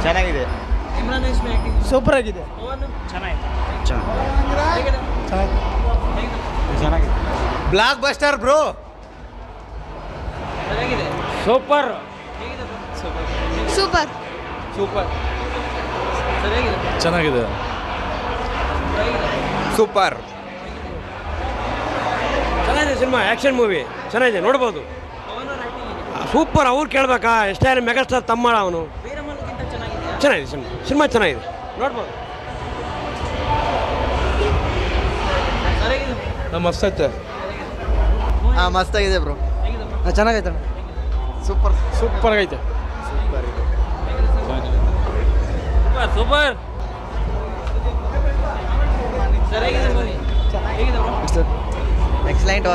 ಚೆನ್ನಾಗಿದೆ. Imran Hashmi acting super ಆಗಿದೆ. ಚೆನ್ನಾಗಿದೆ. ಚೆನ್ನಾಗಿದೆ. Blockbuster bro. ಚೆನ್ನಾಗಿದೆ. ಸೂಪರ್. ಸೂಪರ್. ಸೂಪರ್. ಚೆನ್ನಾಗಿದೆ. ಸೂಪರ್. ಚೆನ್ನಾಗಿದೆ ಸಿನಿಮಾ, ಆ್ಯಕ್ಷನ್ ಮೂವಿ ಚೆನ್ನಾಗಿದೆ, ನೋಡ್ಬೋದು. ಸೂಪರ್. ಅವ್ರು ಕೇಳಬೇಕಾ, ಎಷ್ಟೇ ಮೆಗಾಸ್ಟಾರ್ ತಮ್ಮ ಅವನು. ಚೆನ್ನಾಗಿದೆ ಸಿನಿಮಾ ಚೆನ್ನಾಗಿದೆ, ನೋಡ್ಬೋದು. ಮಸ್ತ್ ಐತೆ. ಮಸ್ತಾಗಿದೆ ಬ್ರೋ. ಚೆನ್ನಾಗೈತೆ. ಸೂಪರ್. ಸೂಪರ್ ಆಗೈತೆ. ಸೂಪರ್. ಎಕ್ಸಲೆಂಟ್.